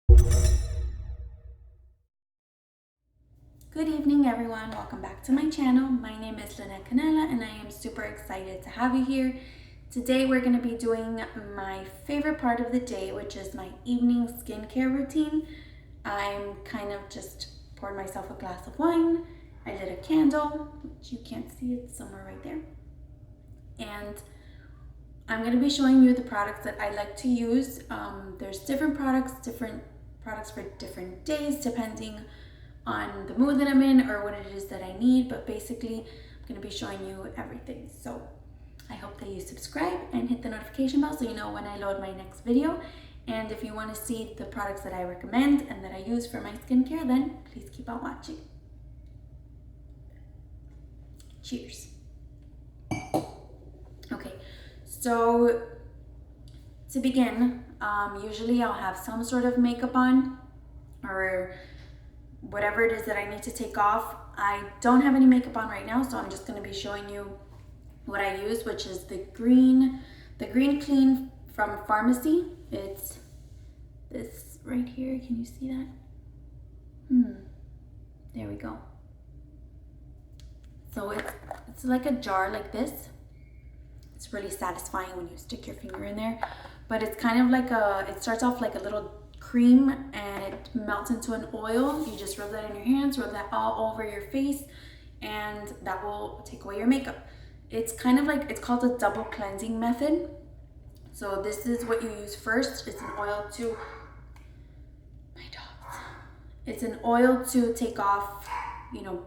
Good evening everyone, welcome back to my channel. My name is Linet Canela and I am super excited to have you here. Today we're going to be doing my favorite part of the day, which is my evening skincare routine. I'm kind of just poured myself a glass of wine. I lit a candle, which you can't see, it's somewhere right there. And I'm going to be showing you the products that I like to use. There's different products for different days depending on the mood that I'm in or what it is that I need, but basically I'm going to be showing you everything. So I hope that you subscribe and hit the notification bell so you know when I load my next video. And if you want to see the products that I recommend and that I use for my skincare, then please keep on watching. Cheers. Okay, so to begin, usually I'll have some sort of makeup on or whatever it is that I need to take off. I don't have any makeup on right now, so I'm just going to be showing you what I use, which is the green clean from Farmacy. It's this right here. Can you see that? There we go. So it's like a jar like this. It's really satisfying when you stick your finger in there, but it's kind of like it starts off like a little cream and it melts into an oil. You just rub that in your hands, rub that all over your face, and that will take away your makeup. It's kind of like, it's called the double cleansing method. So this is what you use first. It's an oil to, it's an oil to take off,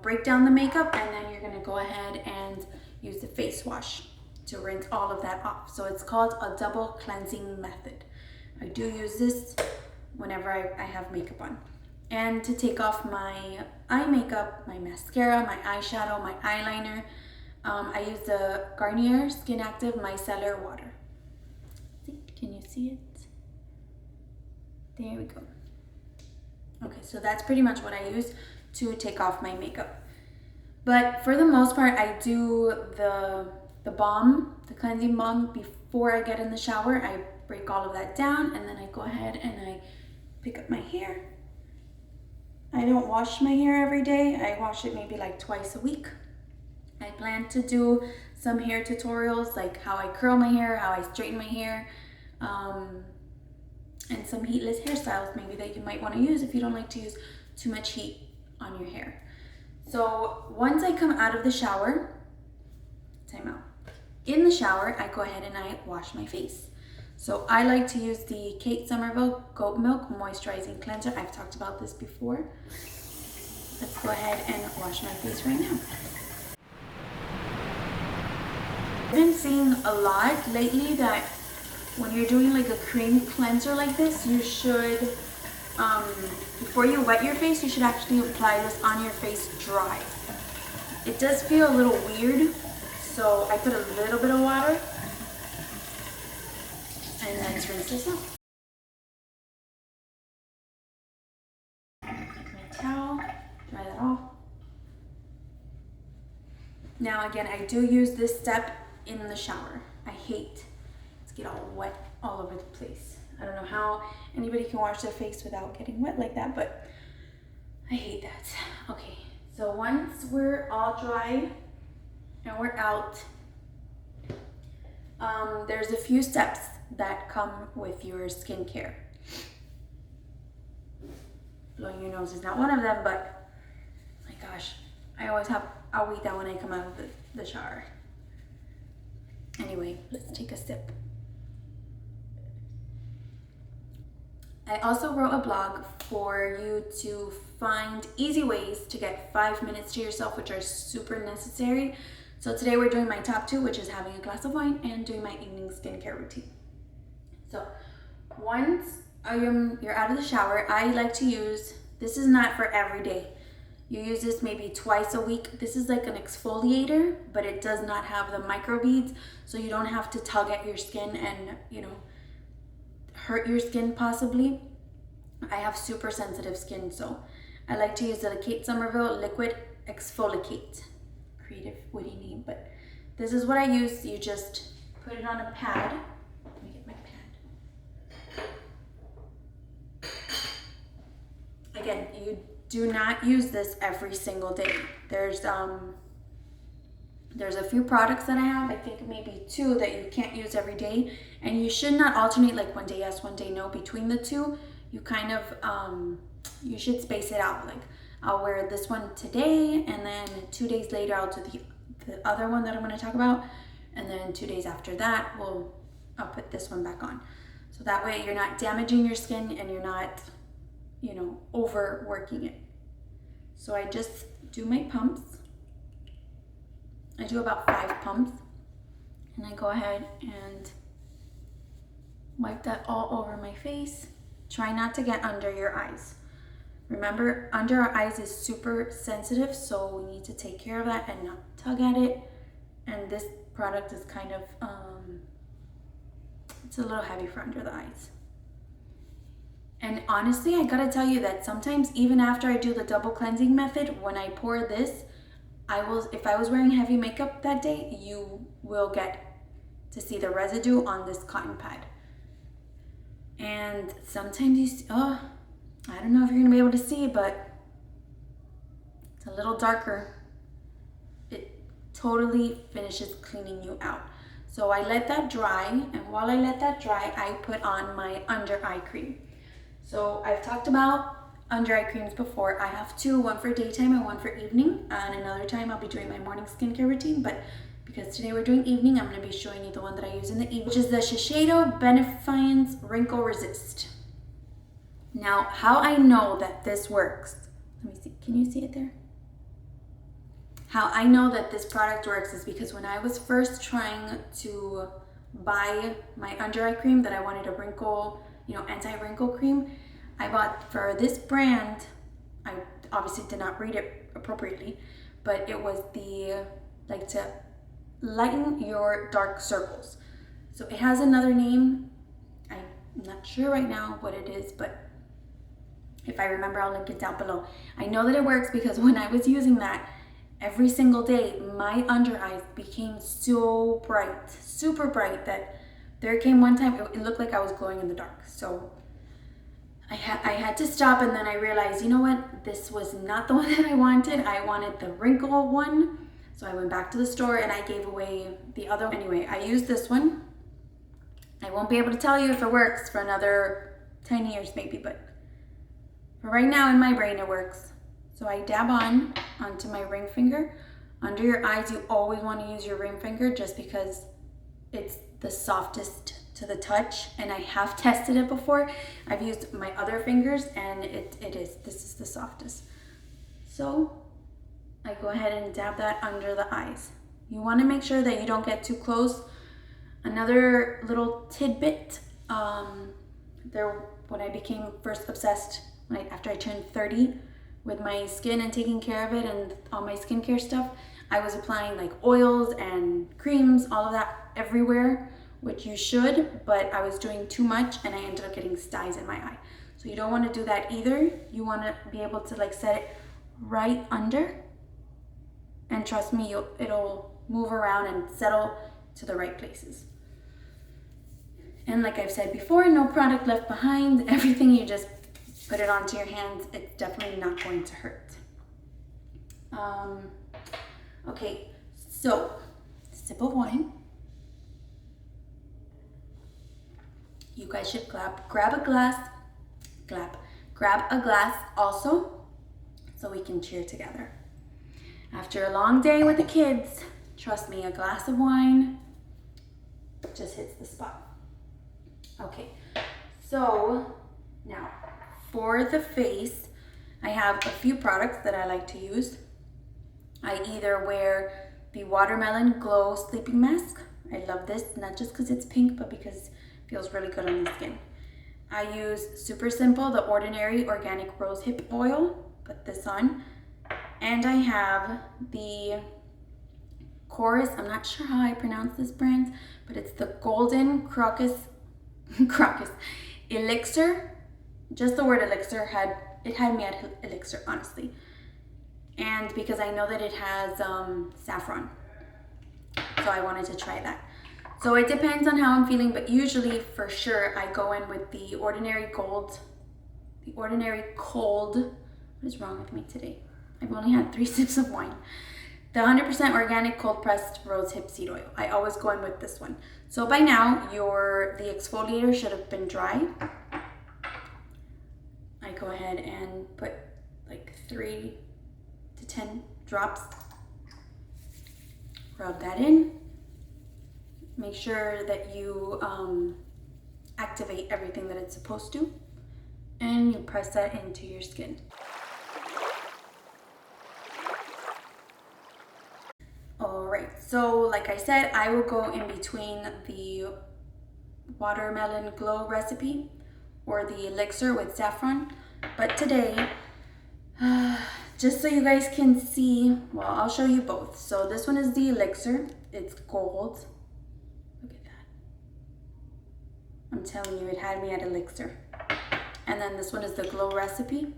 break down the makeup, and then you're gonna go ahead and use the face wash to rinse all of that off. So it's called a double cleansing method. I do use this whenever I have makeup on. And to take off my eye makeup, my mascara, my eyeshadow, my eyeliner, I use the Garnier Skin Active Micellar water. Can you see it? There we go. Okay, so that's pretty much what I use to take off my makeup. But for the most part, I do the balm, the cleansing balm, before I get in the shower. I break all of that down and then I go ahead and I pick up my hair. I don't wash my hair every day. I wash it maybe like twice a week. I plan to do some hair tutorials, like how I curl my hair, how I straighten my hair, and some heatless hairstyles maybe that you might want to use if you don't like to use too much heat on your hair. So once I come out of the shower, in the shower, I go ahead and I wash my face. So I like to use the Sommerville Goat Milk Moisturizing Cleanser. I've talked about this before. Let's go ahead and wash my face right now. I've been seeing a lot lately that when you're doing like a cream cleanser like this, you should, before you wet your face, you should actually apply this on your face dry. It does feel a little weird, so I put a little bit of water and then rinse this off. Take my towel, dry that off. Now again, I do use this step in the shower. I hate to get all wet all over the place. I don't know how anybody can wash their face without getting wet like that, but I hate that. Okay, so once we're all dry and we're out, there's a few steps that come with your skincare. Blowing your nose is not one of them, but my gosh, I'll eat that when I come out of the shower. Anyway, let's take a sip. I also wrote a blog for you to find easy ways to get 5 minutes to yourself, which are super necessary. So today we're doing my top 2, which is having a glass of wine and doing my evening skincare routine. So once you're out of the shower, I like to use, this is not for every day. You use this maybe twice a week. This is like an exfoliator, but it does not have the microbeads, so you don't have to tug at your skin and, hurt your skin possibly. I have super sensitive skin, so I like to use the Sommerville Liquid Exfolikate. Creative, witty name, but this is what I use. You just put it on a pad. Let me get my pad. again, you do not use this every single day. There's a few products that I have, I think maybe 2 that you can't use every day, and you should not alternate like one day yes, one day no between the 2. You kind of, you should space it out. Like I'll wear this one today, and then 2 days later I'll do the other one that I'm going to talk about, and then 2 days after that I'll put this one back on. So that way you're not damaging your skin and you're not, you know, overworking it. So I just do my pumps. I do about 5 pumps, and I go ahead and wipe that all over my face. Try not to get under your eyes. Remember, under our eyes is super sensitive, so we need to take care of that and not tug at it. And this product is kind of, it's a little heavy for under the eyes. And honestly, I gotta tell you that sometimes even after I do the double cleansing method, when I pour this, if I was wearing heavy makeup that day, you will get to see the residue on this cotton pad. And sometimes you see, I don't know if you're gonna be able to see, but it's a little darker. It totally finishes cleaning you out. So I let that dry, and while I let that dry, I put on my under eye cream. So I've talked about under eye creams before. I have 2, one for daytime and one for evening. And another time I'll be doing my morning skincare routine, but because today we're doing evening, I'm gonna be showing you the one that I use in the evening, which is the Shiseido Benefiance Wrinkle Resist. Now, how I know that this works, let me see, can you see it there? How I know that this product works is because when I was first trying to buy my under eye cream that I wanted a wrinkle, you know, anti-wrinkle cream, I bought for this brand, I obviously did not read it appropriately, but it was like to lighten your dark circles. So it has another name. I'm not sure right now what it is, but if I remember, I'll link it down below. I know that it works because when I was using that, every single day, my under eyes became so bright, super bright, that there came one time, it looked like I was glowing in the dark. So I had to stop, and then I realized, you know what? This was not the one that I wanted. I wanted the wrinkle one. So I went back to the store and I gave away the other one. Anyway, I used this one. I won't be able to tell you if it works for another 10 years maybe, but for right now in my brain it works. So I dab onto my ring finger. Under your eyes, you always want to use your ring finger just because it's the softest to the touch, and I have tested it before. I've used my other fingers and this is the softest. So I go ahead and dab that under the eyes. You want to make sure that you don't get too close. Another little tidbit, when I became first obsessed, after I turned 30 with my skin and taking care of it and all my skincare stuff, I was applying like oils and creams, all of that everywhere, which you should, but I was doing too much and I ended up getting styes in my eye. So you don't want to do that either. You want to be able to like set it right under, and trust me, it'll move around and settle to the right places. And like I've said before, no product left behind. Everything, you just put it onto your hands. It's definitely not going to hurt. Okay, so sip of wine. You guys should grab a glass also, so we can cheer together. After a long day with the kids, trust me, a glass of wine just hits the spot. Okay, so now for the face, I have a few products that I like to use. I either wear the Watermelon Glow Sleeping Mask. I love this, not just because it's pink, but because it feels really good on the skin. I use Super Simple, the Ordinary Organic Rosehip Oil. Put this on. And I have the Korus, I'm not sure how I pronounce this brand, but it's the Golden Crocus Elixir. Just the word Elixir had me at Elixir, honestly. And because I know that it has saffron, so I wanted to try that. So it depends on how I'm feeling, but usually for sure I go in with the Ordinary Gold, the Ordinary Cold. What is wrong with me today? I've only had 3 sips of wine. The 100% organic cold pressed rose hip seed oil. I always go in with this one. So by now, the exfoliator should have been dry. I go ahead and put like 3 to 10 drops. Rub that in. Make sure that you activate everything that it's supposed to, and you press that into your skin. Alright, so like I said, I will go in between the Watermelon Glow recipe or the Elixir with Saffron, but today, just so you guys can see, well, I'll show you both. So this one is the Elixir. It's gold. Look at that. I'm telling you, it had me at Elixir. And then this one is the Glow recipe.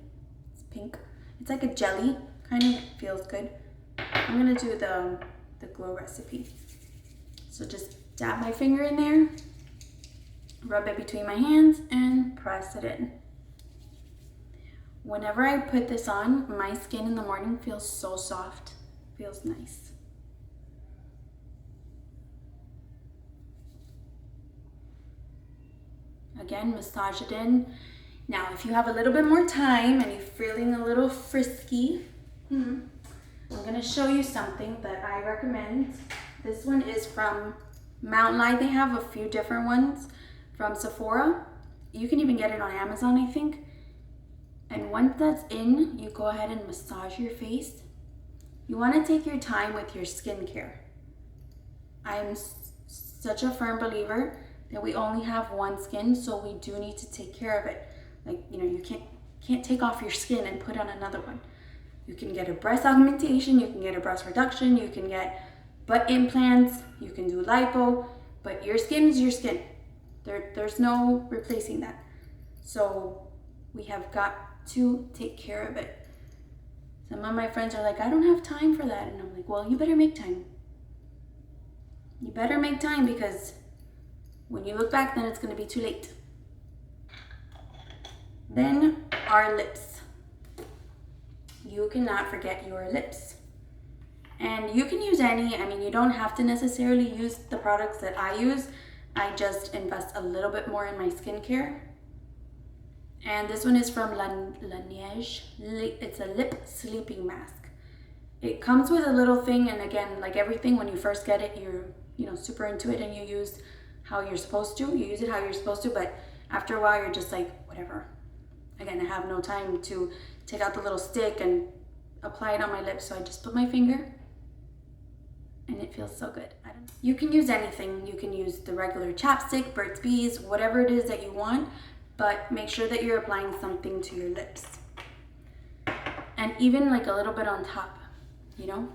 It's pink. It's like a jelly. Kind of feels good. I'm going to do the Glow recipe. So just dab my finger in there. Rub it between my hands and press it in. Whenever I put this on, my skin in the morning feels so soft. Feels nice. Again, massage it in. Now, if you have a little bit more time and you're feeling a little frisky, I'm gonna show you something that I recommend. This one is from Meltaway. They have a few different ones from Sephora. You can even get it on Amazon, I think. And once that's in, you go ahead and massage your face. You want to take your time with your skincare. I'm such a firm believer that we only have one skin, so we do need to take care of it. Like, you know, you can't take off your skin and put on another one. You can get a breast augmentation, you can get a breast reduction, you can get butt implants, you can do lipo, but your skin is your skin. There's no replacing that. So we have got to take care of it. Some of my friends are like, I don't have time for that. And I'm like, well, you better make time. You better make time, because when you look back, then it's going to be too late. Then our lips. You cannot forget your lips. And you can use any, I mean, you don't have to necessarily use the products that I use. I just invest a little bit more in my skincare. And this one is from Laneige. It's a lip sleeping mask. It comes with a little thing, and again, like everything, when you first get it, you're super into it and you use how you're supposed to. You use it how you're supposed to, but after a while, you're just like, whatever. Again, I have no time to take out the little stick and apply it on my lips, so I just put my finger, and it feels so good. You can use anything. You can use the regular chapstick, Burt's Bees, whatever it is that you want, but make sure that you're applying something to your lips. And even like a little bit on top, you know?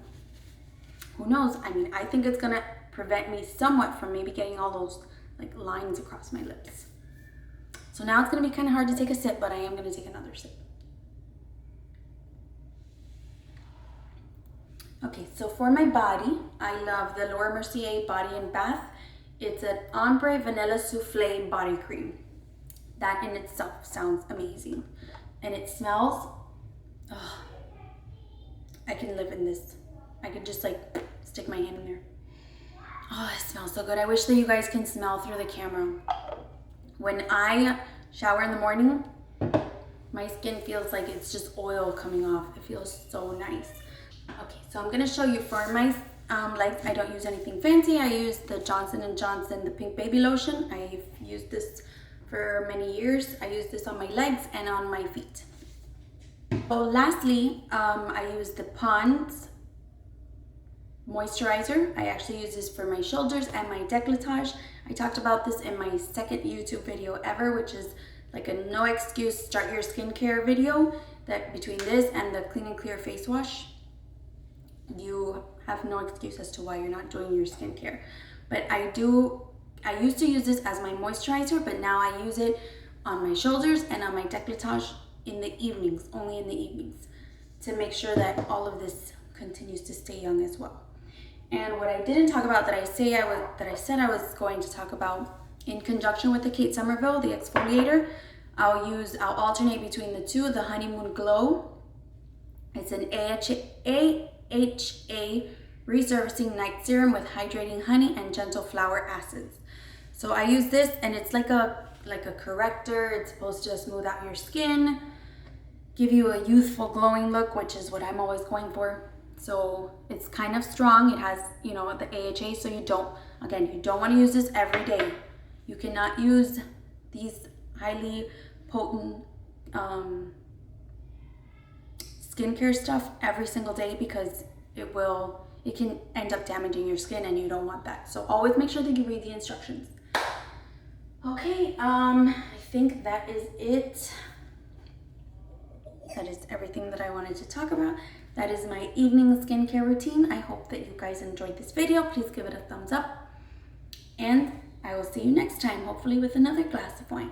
Who knows? I mean, I think it's gonna prevent me somewhat from maybe getting all those like lines across my lips. So now it's gonna be kind of hard to take a sip, but I am gonna take another sip. Okay, so for my body, I love the Laura Mercier Body and Bath. It's an Ombre Vanilla Souffle Body Cream. That in itself sounds amazing. And it smells, I can live in this. I could just like stick my hand in there. Oh, it smells so good. I wish that you guys can smell through the camera. When I shower in the morning, my skin feels like it's just oil coming off. It feels so nice. Okay, so I'm gonna show you for my legs. I don't use anything fancy. I use the Johnson&Johnson, the Pink Baby Lotion. I've used this for many years. I use this on my legs and on my feet. So lastly, I use the Pond's moisturizer. I actually use this for my shoulders and my décolletage. I talked about this in my second YouTube video ever, which is like a no excuse start your skincare video. That between this and the Clean and Clear face wash, you have no excuse as to why you're not doing your skincare. But I used to use this as my moisturizer, but now I use it on my shoulders and on my décolletage in the evenings, only in the evenings, to make sure that all of this continues to stay young as well. And what I didn't talk about that I said I was going to talk about in conjunction with the Kate Sommerville, the exfoliator, I'll alternate between the two. The Honeymoon Glow, it's an AHA Resurfacing Night Serum with hydrating honey and gentle flower acids. So I use this, and it's like a corrector. It's supposed to smooth out your skin, give you a youthful glowing look, which is what I'm always going for. So it's kind of strong. It has, you know, the AHA, so you don't want to use this every day. You cannot use these highly potent skincare stuff every single day, because it can end up damaging your skin, and you don't want that. So always make sure that you read the instructions. Okay, I think that is it. That is everything that I wanted to talk about. That is my evening skincare routine. I hope that you guys enjoyed this video. Please give it a thumbs up. And I will see you next time, hopefully with another glass of wine.